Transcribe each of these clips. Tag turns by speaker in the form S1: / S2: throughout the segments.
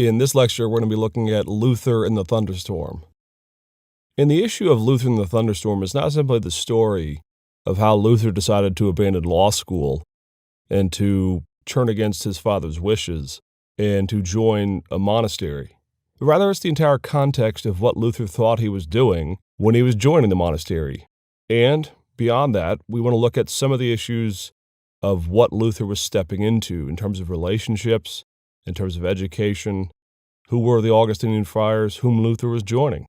S1: In this lecture, we're going to be looking at Luther and the Thunderstorm. And the issue of Luther and the Thunderstorm is not simply the story of how Luther decided to abandon law school and to turn against his father's wishes and to join a monastery. Rather, it's the entire context of what Luther thought he was doing when he was joining the monastery. And beyond that, we want to look at some of the issues of what Luther was stepping into in terms of relationships, in terms of education, who were the Augustinian friars whom Luther was joining.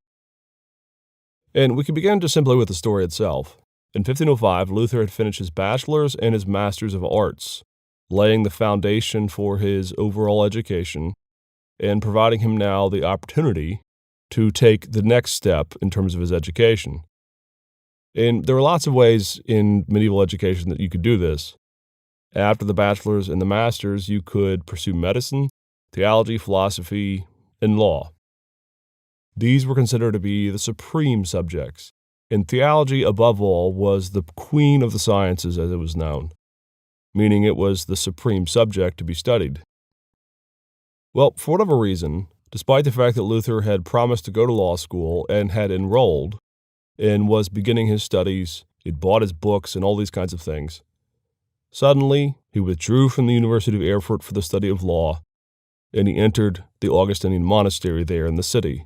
S1: And we can begin just simply with the story itself. In 1505, Luther had finished his bachelor's and his master's of arts, laying the foundation for his overall education and providing him now the opportunity to take the next step in terms of his education. And there were lots of ways in medieval education that you could do this. After the bachelor's and the master's, you could pursue medicine, theology, philosophy, and law. These were considered to be the supreme subjects, and theology, above all, was the queen of the sciences as it was known, meaning it was the supreme subject to be studied. Well, for whatever reason, despite the fact that Luther had promised to go to law school and had enrolled and was beginning his studies, he'd bought his books and all these kinds of things, suddenly, he withdrew from the University of Erfurt for the study of law, and he entered the Augustinian monastery there in the city.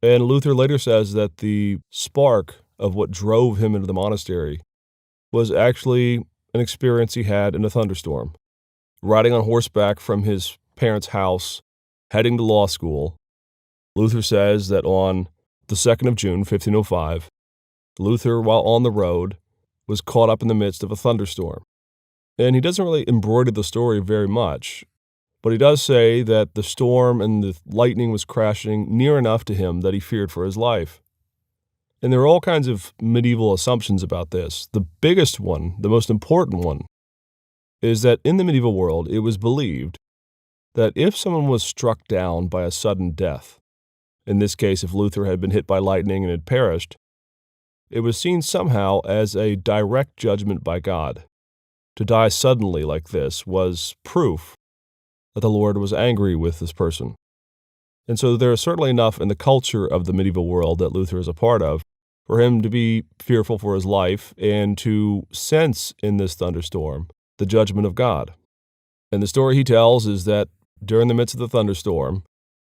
S1: And Luther later says that the spark of what drove him into the monastery was actually an experience he had in a thunderstorm. Riding on horseback from his parents' house, heading to law school, Luther says that on the 2nd of June, 1505, Luther, while on the road, was caught up in the midst of a thunderstorm. And he doesn't really embroider the story very much, but he does say that the storm and the lightning was crashing near enough to him that he feared for his life. And there are all kinds of medieval assumptions about this. The biggest one, the most important one, is that in the medieval world, it was believed that if someone was struck down by a sudden death, in this case, if Luther had been hit by lightning and had perished, it was seen somehow as a direct judgment by God. To die suddenly like this was proof that the Lord was angry with this person. And so there is certainly enough in the culture of the medieval world that Luther is a part of for him to be fearful for his life and to sense in this thunderstorm the judgment of God. And the story he tells is that during the midst of the thunderstorm,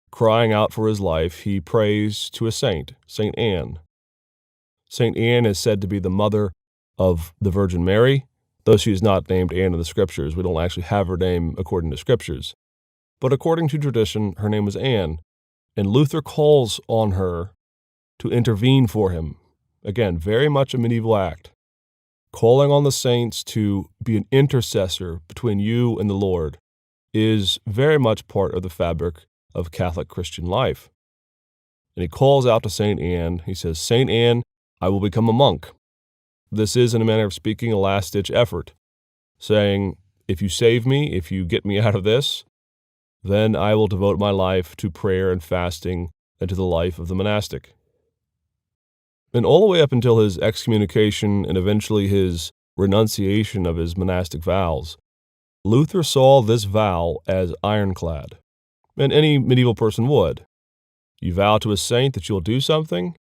S1: crying out for his life, he prays to a saint, St. Anne. St. Anne is said to be the mother of the Virgin Mary, though she is not named Anne in the Scriptures. We don't actually have her name according to Scriptures. But according to tradition, her name was Anne, and Luther calls on her to intervene for him. Again, very much a medieval act. Calling on the saints to be an intercessor between you and the Lord is very much part of the fabric of Catholic Christian life. And he calls out to St. Anne. He says, "St. Anne, I will become a monk." This is, in a manner of speaking, a last-ditch effort, saying, if you save me, if you get me out of this, then I will devote my life to prayer and fasting and to the life of the monastic. And all the way up until his excommunication and eventually his renunciation of his monastic vows, Luther saw this vow as ironclad, and any medieval person would. You vow to a saint that you'll do something.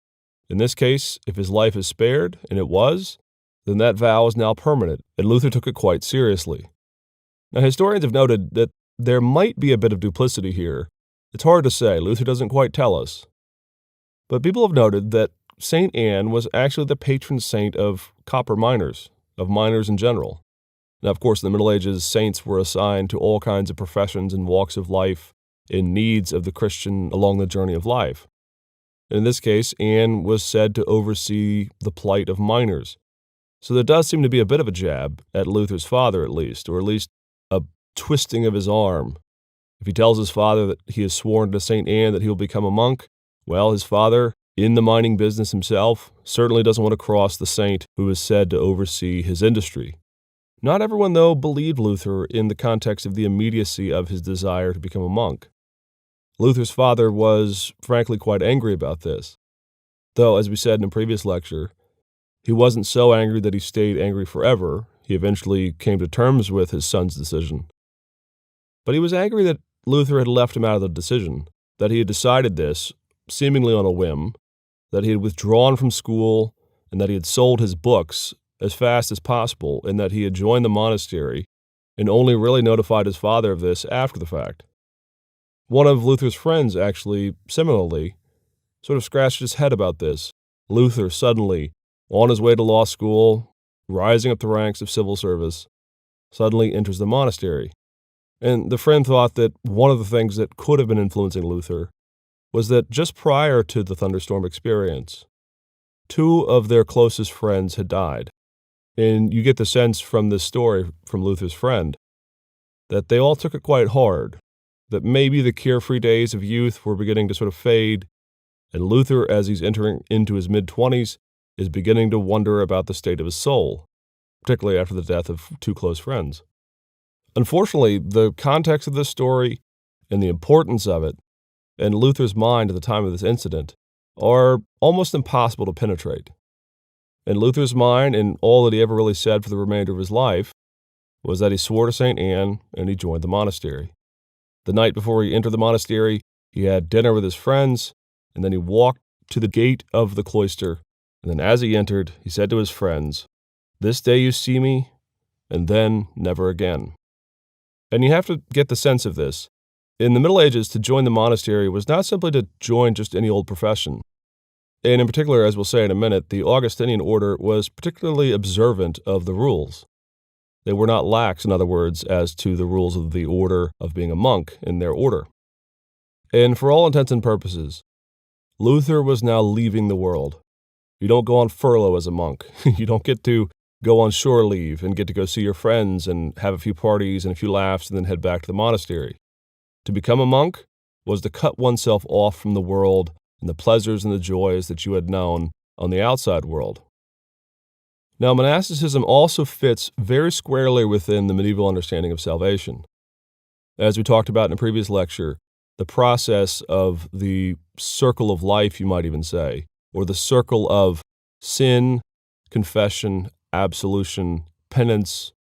S1: In this case, if his life is spared, and it was, then that vow is now permanent, and Luther took it quite seriously. Now, historians have noted that there might be a bit of duplicity here. It's hard to say. Luther doesn't quite tell us. But people have noted that St. Anne was actually the patron saint of copper miners, of miners in general. Now, of course, in the Middle Ages, saints were assigned to all kinds of professions and walks of life and needs of the Christian along the journey of life. In this case, Anne was said to oversee the plight of miners. So there does seem to be a bit of a jab at Luther's father, at least, or at least a twisting of his arm. If he tells his father that he has sworn to St. Anne that he will become a monk, well, his father, in the mining business himself, certainly doesn't want to cross the saint who is said to oversee his industry. Not everyone, though, believed Luther in the context of the immediacy of his desire to become a monk. Luther's father was, frankly, quite angry about this, though, as we said in a previous lecture, he wasn't so angry that he stayed angry forever. He eventually came to terms with his son's decision. But he was angry that Luther had left him out of the decision, that he had decided this, seemingly on a whim, that he had withdrawn from school, and that he had sold his books as fast as possible, and that he had joined the monastery and only really notified his father of this after the fact. One of Luther's friends actually, similarly, sort of scratched his head about this. Luther suddenly, on his way to law school, rising up the ranks of civil service, suddenly enters the monastery. And the friend thought that one of the things that could have been influencing Luther was that just prior to the Thunderstorm experience, two of their closest friends had died. And you get the sense from this story from Luther's friend that they all took it quite hard, that maybe the carefree days of youth were beginning to sort of fade, and Luther, as he's entering into his mid-20s, is beginning to wonder about the state of his soul, particularly after the death of two close friends. Unfortunately, the context of this story and the importance of it and Luther's mind at the time of this incident are almost impossible to penetrate. And Luther's mind, and all that he ever really said for the remainder of his life, was that he swore to St. Anne and he joined the monastery. The night before he entered the monastery, he had dinner with his friends, and then he walked to the gate of the cloister, and then as he entered, he said to his friends, "This day you see me, and then never again." And you have to get the sense of this. In the Middle Ages, to join the monastery was not simply to join just any old profession. And in particular, as we'll say in a minute, the Augustinian order was particularly observant of the rules. They were not lax, in other words, as to the rules of the order of being a monk in their order. And for all intents and purposes, Luther was now leaving the world. You don't go on furlough as a monk. You don't get to go on shore leave and get to go see your friends and have a few parties and a few laughs and then head back to the monastery. To become a monk was to cut oneself off from the world and the pleasures and the joys that you had known on the outside world. Now, monasticism also fits very squarely within the medieval understanding of salvation. As we talked about in a previous lecture, the process of the circle of life, you might even say, or the circle of sin, confession, absolution, penance,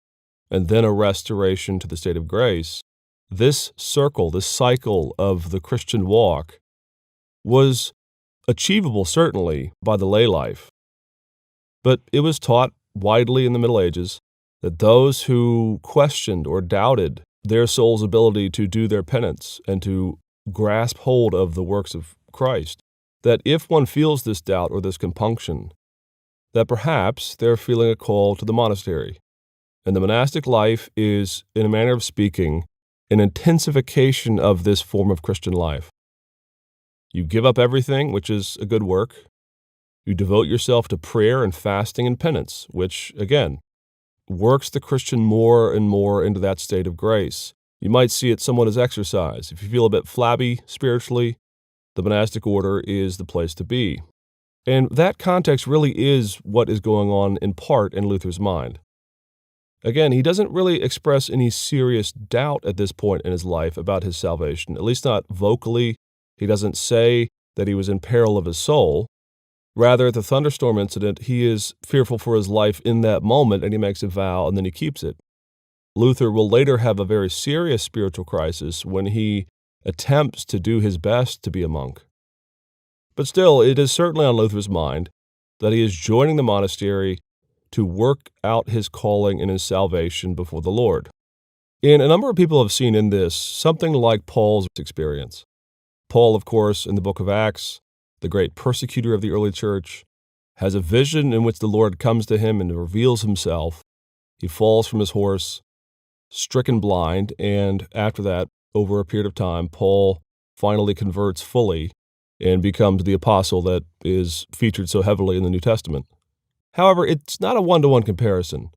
S1: and then a restoration to the state of grace, this circle, this cycle of the Christian walk was achievable, certainly, by the lay life. But it was taught widely in the Middle Ages that those who questioned or doubted their soul's ability to do their penance and to grasp hold of the works of Christ, that if one feels this doubt or this compunction, that perhaps they're feeling a call to the monastery. And the monastic life is, in a manner of speaking, an intensification of this form of Christian life. You give up everything, which is a good work. You devote yourself to prayer and fasting and penance, which, again, works the Christian more and more into that state of grace. You might see it somewhat as exercise. If you feel a bit flabby spiritually, the monastic order is the place to be. And that context really is what is going on in part in Luther's mind. Again, he doesn't really express any serious doubt at this point in his life about his salvation, at least not vocally. He doesn't say that he was in peril of his soul. Rather, at the Thunderstorm incident, he is fearful for his life in that moment, and he makes a vow, and then he keeps it. Luther will later have a very serious spiritual crisis when he attempts to do his best to be a monk. But still, it is certainly on Luther's mind that he is joining the monastery to work out his calling and his salvation before the Lord. And a number of people have seen in this something like Paul's experience. Paul, of course, in the book of Acts, the great persecutor of the early church, has a vision in which the Lord comes to him and reveals himself. He falls from his horse, stricken blind, and after that, over a period of time, Paul finally converts fully and becomes the apostle that is featured so heavily in the New Testament. However, it's not a one-to-one comparison.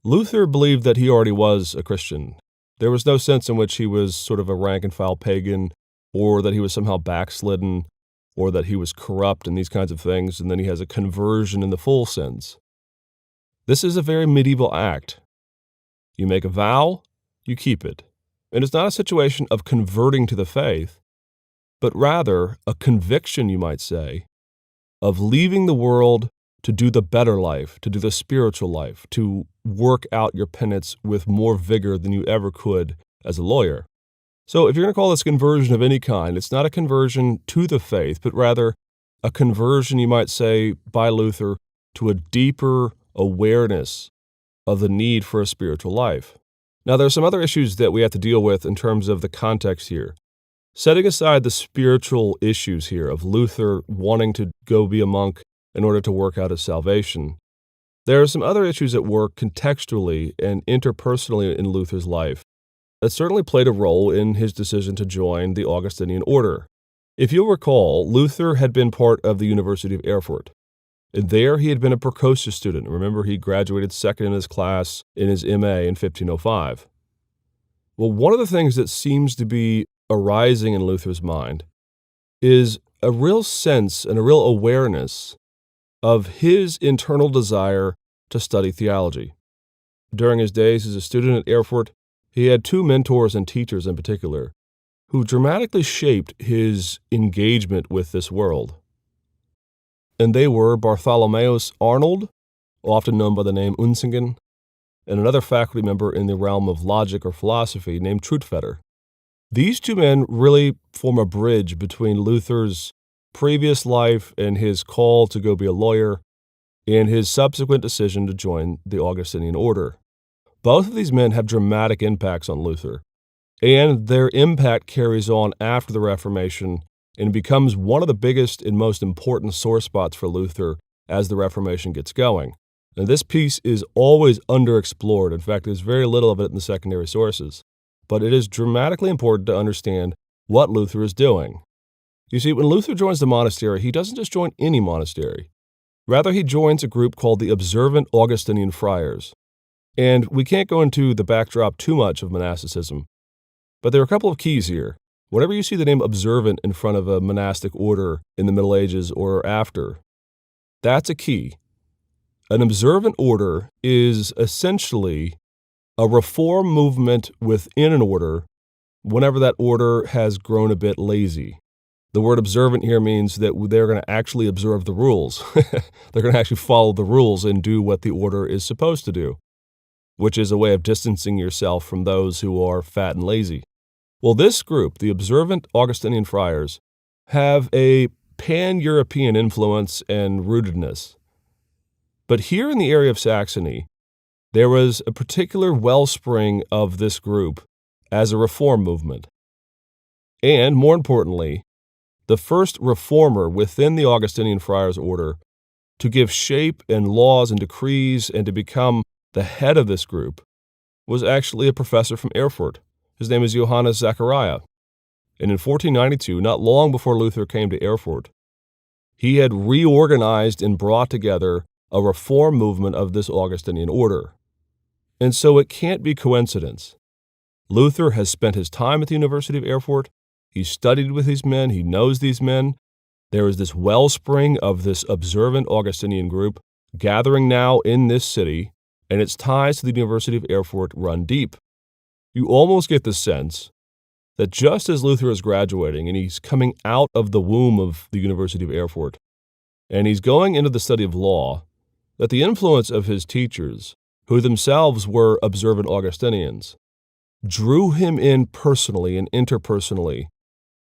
S1: Luther believed that he already was a Christian. There was no sense in which he was sort of a rank-and-file pagan, or that he was somehow backslidden, or that he was corrupt and these kinds of things, and then he has a conversion in the full sense. This is a very medieval act. You make a vow, you keep it. And it's not a situation of converting to the faith, but rather a conviction, you might say, of leaving the world to do the better life, to do the spiritual life, to work out your penance with more vigor than you ever could as a lawyer. So if you're going to call this conversion of any kind, it's not a conversion to the faith, but rather a conversion, you might say, by Luther to a deeper awareness of the need for a spiritual life. Now, there are some other issues that we have to deal with in terms of the context here. Setting aside the spiritual issues here of Luther wanting to go be a monk in order to work out his salvation, there are some other issues at work contextually and interpersonally in Luther's life that certainly played a role in his decision to join the Augustinian order. If you'll recall, Luther had been part of the University of Erfurt, and there he had been a precocious student. Remember, he graduated second in his class in his MA in 1505. Well, one of the things that seems to be arising in Luther's mind is a real sense and a real awareness of his internal desire to study theology. During his days as a student at Erfurt, he had two mentors and teachers in particular who dramatically shaped his engagement with this world. And they were Bartholomäus Arnold, often known by the name Unsingen, and another faculty member in the realm of logic or philosophy named Trutfetter. These two men really form a bridge between Luther's previous life and his call to go be a lawyer and his subsequent decision to join the Augustinian order. Both of these men have dramatic impacts on Luther, and their impact carries on after the Reformation and becomes one of the biggest and most important sore spots for Luther as the Reformation gets going. And this piece is always underexplored. In fact, there's very little of it in the secondary sources. But it is dramatically important to understand what Luther is doing. You see, when Luther joins the monastery, he doesn't just join any monastery. Rather, he joins a group called the Observant Augustinian Friars. And we can't go into the backdrop too much of monasticism, but there are a couple of keys here. Whenever you see the name observant in front of a monastic order in the Middle Ages or after, that's a key. An observant order is essentially a reform movement within an order whenever that order has grown a bit lazy. The word observant here means that they're going to actually observe the rules. They're going to actually follow the rules and do what the order is supposed to do, which is a way of distancing yourself from those who are fat and lazy. Well, this group, the Observant Augustinian Friars, have a pan-European influence and rootedness. But here in the area of Saxony, there was a particular wellspring of this group as a reform movement. And, more importantly, the first reformer within the Augustinian Friars order to give shape and laws and decrees and to become the head of this group was actually a professor from Erfurt. His name is Johannes Zachariah. And in 1492, not long before Luther came to Erfurt, he had reorganized and brought together a reform movement of this Augustinian order. And so it can't be coincidence. Luther has spent his time at the University of Erfurt. He studied with these men. He knows these men. There is this wellspring of this observant Augustinian group gathering now in this city, and its ties to the University of Erfurt run deep. You almost get the sense that just as Luther is graduating and he's coming out of the womb of the University of Erfurt, and he's going into the study of law, that the influence of his teachers, who themselves were observant Augustinians, drew him in personally and interpersonally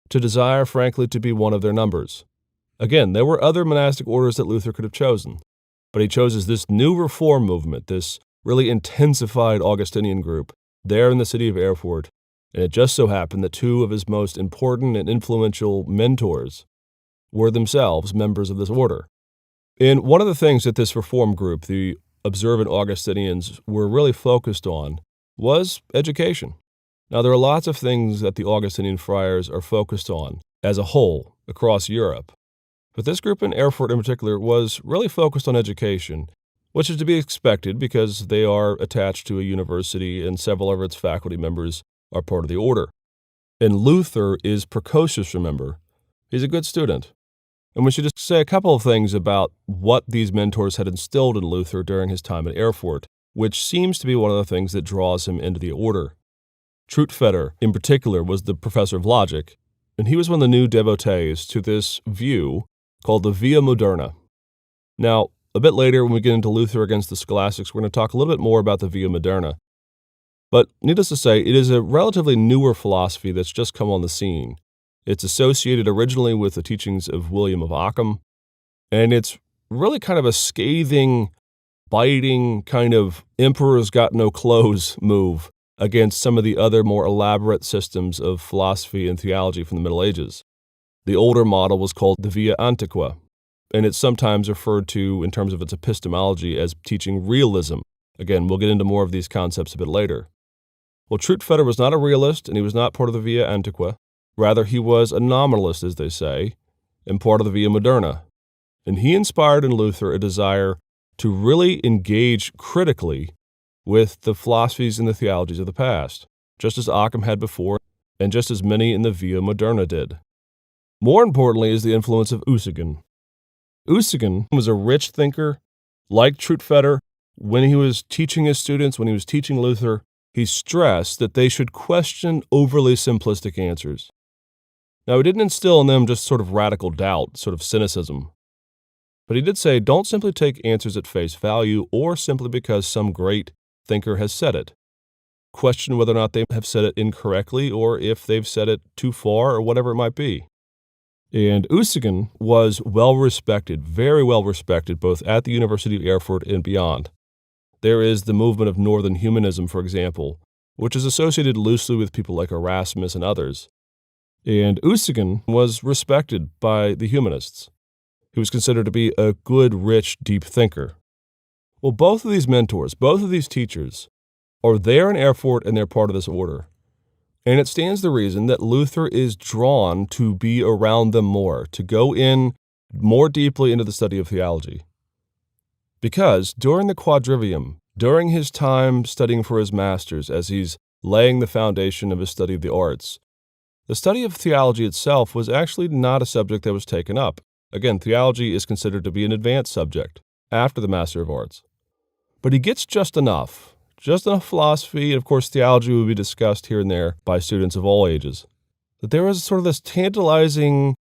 S1: to desire, frankly, to be one of their numbers. Again, there were other monastic orders that Luther could have chosen, but he chose this new reform movement, this really intensified Augustinian group, there in the city of Erfurt, and it just so happened that two of his most important and influential mentors were themselves members of this order. And one of the things that this reform group, the observant Augustinians, were really focused on was education. Now, there are lots of things that the Augustinian friars are focused on as a whole across Europe, but this group in Erfurt in particular was really focused on education, which is to be expected because they are attached to a university and several of its faculty members are part of the order. And Luther is precocious, remember. He's a good student. And we should just say a couple of things about what these mentors had instilled in Luther during his time at Erfurt, which seems to be one of the things that draws him into the order. Trutfetter, in particular, was the professor of logic, and he was one of the new devotees to this view called the Via Moderna. Now, a bit later, when we get into Luther against the scholastics, we're going to talk a little bit more about the Via Moderna. But needless to say, it is a relatively newer philosophy that's just come on the scene. It's associated originally with the teachings of William of Ockham, and it's really kind of a scathing, biting kind of emperor's got no clothes move against some of the other more elaborate systems of philosophy and theology from the Middle Ages. The older model was called the Via Antiqua, and it's sometimes referred to in terms of its epistemology as teaching realism. Again, we'll get into more of these concepts a bit later. Well, Trutfetter was not a realist, and he was not part of the Via Antiqua. Rather, he was a nominalist, as they say, and part of the Via Moderna. And he inspired in Luther a desire to really engage critically with the philosophies and the theologies of the past, just as Occam had before, and just as many in the Via Moderna did. More importantly is the influence of Usigen. Usigen was a rich thinker, like Trutfetter. When he was teaching his students, when he was teaching Luther, he stressed that they should question overly simplistic answers. Now, he didn't instill in them just sort of radical doubt, sort of cynicism. But he did say, don't simply take answers at face value or simply because some great thinker has said it. Question whether or not they have said it incorrectly or if they've said it too far or whatever it might be. And Usigen was well respected, very well respected, both at the University of Erfurt and beyond. There is the movement of Northern Humanism, for example, which is associated loosely with people like Erasmus and others. And Usigen was respected by the humanists. He was considered to be a good, rich, deep thinker. Well, both of these mentors, both of these teachers, are there in Erfurt and they're part of this order. And it stands to reason that Luther is drawn to be around them more, to go in more deeply into the study of theology. Because during the quadrivium, during his time studying for his master's, as he's laying the foundation of his study of the arts, the study of theology itself was actually not a subject that was taken up. Again, theology is considered to be an advanced subject after the Master of Arts. But he gets just enough philosophy, and of course theology will be discussed here and there by students of all ages. That there was sort of this tantalizing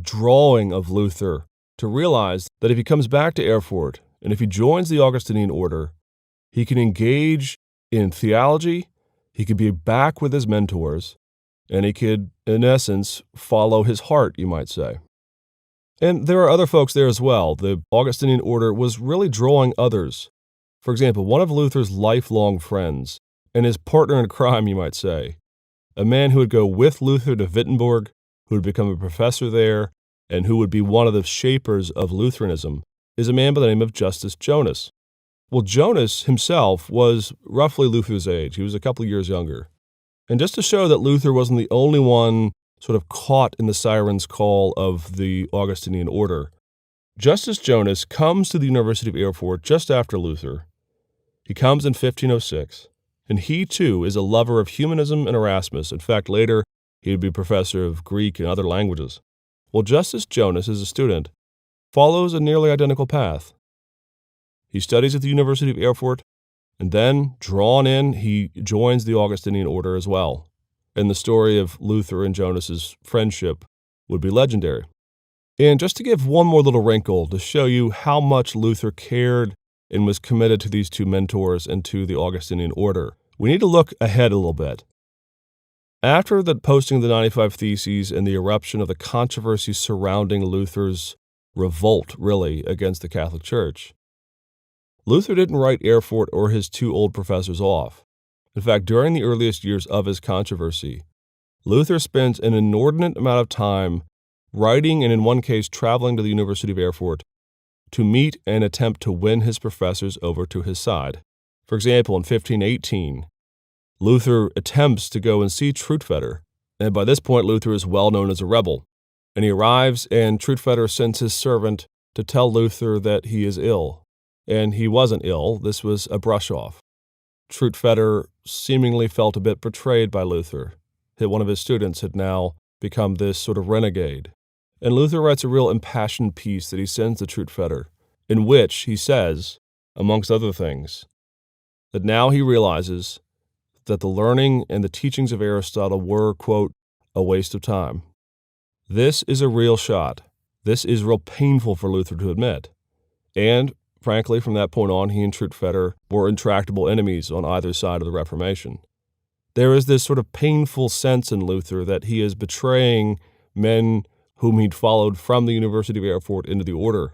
S1: drawing of Luther to realize that if he comes back to Erfurt, and if he joins the Augustinian order, he can engage in theology, he could be back with his mentors, and he could, in essence, follow his heart, you might say. And there are other folks there as well. The Augustinian order was really drawing others. For example, one of Luther's lifelong friends, and his partner in crime, you might say, a man who would go with Luther to Wittenberg, who would become a professor there, and who would be one of the shapers of Lutheranism, is a man by the name of Justus Jonas. Well, Jonas himself was roughly Luther's age. He was a couple of years younger. And just to show that Luther wasn't the only one sort of caught in the siren's call of the Augustinian order, Justus Jonas comes to the University of Erfurt just after Luther. He comes in 1506, and he too is a lover of humanism and Erasmus. In fact, later he would be professor of Greek and other languages. Well, Justus Jonas, as a student, follows a nearly identical path. He studies at the University of Erfurt, and then, drawn in, he joins the Augustinian order as well. And the story of Luther and Jonas's friendship would be legendary. And just to give one more little wrinkle to show you how much Luther cared and was committed to these two mentors and to the Augustinian order, we need to look ahead a little bit. After the posting of the 95 Theses and the eruption of the controversy surrounding Luther's revolt, really, against the Catholic Church, Luther didn't write Erfurt or his two old professors off. In fact, during the earliest years of his controversy, Luther spends an inordinate amount of time writing and in one case traveling to the University of Erfurt to meet and attempt to win his professors over to his side. For example, in 1518, Luther attempts to go and see Trutfetter, and by this point Luther is well known as a rebel. And he arrives, and Trutfetter sends his servant to tell Luther that he is ill. And he wasn't ill, this was a brush-off. Trutfetter seemingly felt a bit betrayed by Luther. One of his students had now become this sort of renegade. And Luther writes a real impassioned piece that he sends to Trutfetter, in which he says, amongst other things, that now he realizes that the learning and the teachings of Aristotle were, quote, a waste of time. This is a real shot. This is real painful for Luther to admit. And, frankly, from that point on, he and Trutfetter were intractable enemies on either side of the Reformation. There is this sort of painful sense in Luther that he is betraying men whom he'd followed from the University of Erfurt into the order,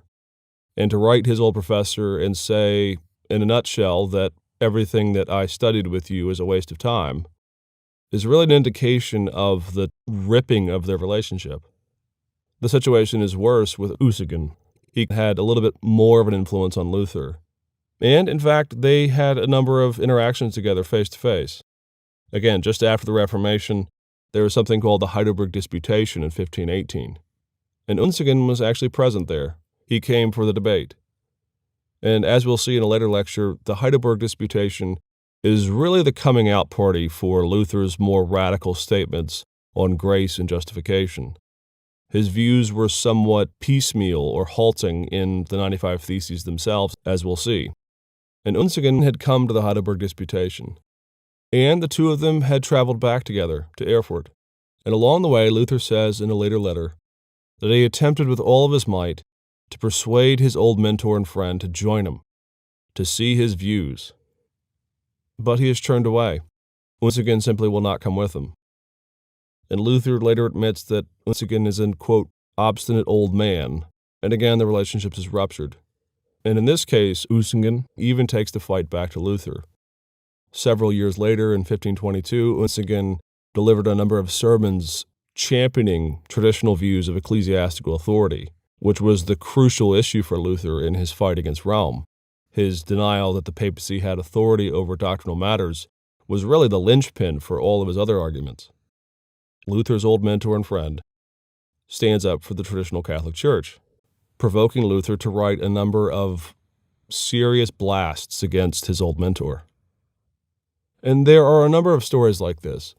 S1: and to write his old professor and say, in a nutshell, that everything that I studied with you is a waste of time, is really an indication of the ripping of their relationship. The situation is worse with Usigen. He had a little bit more of an influence on Luther. And, in fact, they had a number of interactions together face to face. Again, just after the Reformation, there was something called the Heidelberg Disputation in 1518. And Usigen was actually present there. He came for the debate. And as we'll see in a later lecture, the Heidelberg Disputation is really the coming out party for Luther's more radical statements on grace and justification. His views were somewhat piecemeal or halting in the 95 Theses themselves, as we'll see. And Usigen had come to the Heidelberg Disputation. And the two of them had traveled back together to Erfurt. And along the way, Luther says in a later letter that he attempted with all of his might to persuade his old mentor and friend to join him, to see his views. But he is turned away. Usigen simply will not come with him. And Luther later admits that Usigen is an, quote, obstinate old man, and again the relationship is ruptured. And in this case, Usigen even takes the fight back to Luther. Several years later, in 1522, Usigen delivered a number of sermons championing traditional views of ecclesiastical authority, which was the crucial issue for Luther in his fight against Rome. His denial that the papacy had authority over doctrinal matters was really the linchpin for all of his other arguments. Luther's old mentor and friend stands up for the traditional Catholic Church, provoking Luther to write a number of serious blasts against his old mentor. And there are a number of stories like this,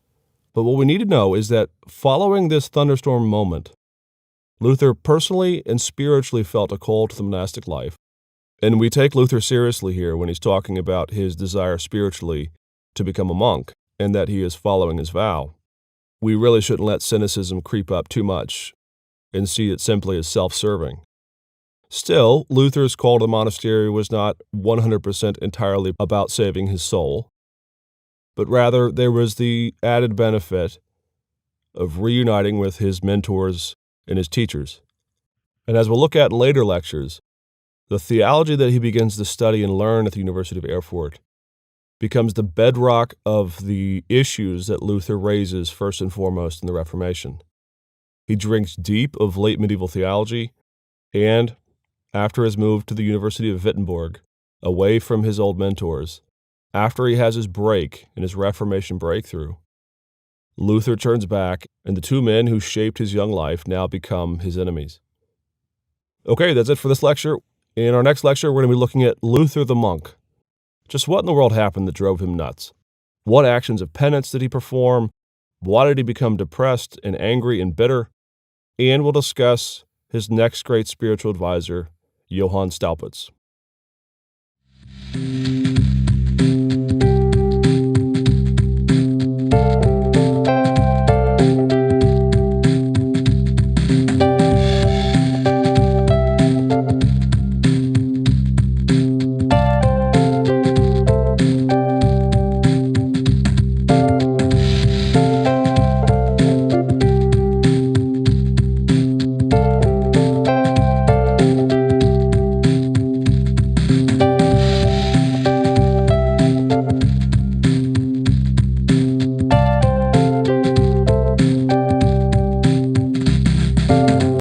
S1: but what we need to know is that following this thunderstorm moment, Luther personally and spiritually felt a call to the monastic life, and we take Luther seriously here when he's talking about his desire spiritually to become a monk and that he is following his vow. We really shouldn't let cynicism creep up too much and see it simply as self-serving. Still, Luther's call to the monastery was not 100% entirely about saving his soul, but rather there was the added benefit of reuniting with his mentors and his teachers. And as we'll look at in later lectures, the theology that he begins to study and learn at the University of Erfurt becomes the bedrock of the issues that Luther raises first and foremost in the Reformation. He drinks deep of late medieval theology, and after his move to the University of Wittenberg, away from his old mentors, after he has his break in his Reformation breakthrough, Luther turns back, and the two men who shaped his young life now become his enemies. Okay, that's it for this lecture. In our next lecture, we're going to be looking at Luther the monk. Just what in the world happened that drove him nuts? What actions of penance did he perform? Why did he become depressed and angry and bitter? And we'll discuss his next great spiritual advisor, Johann Staupitz.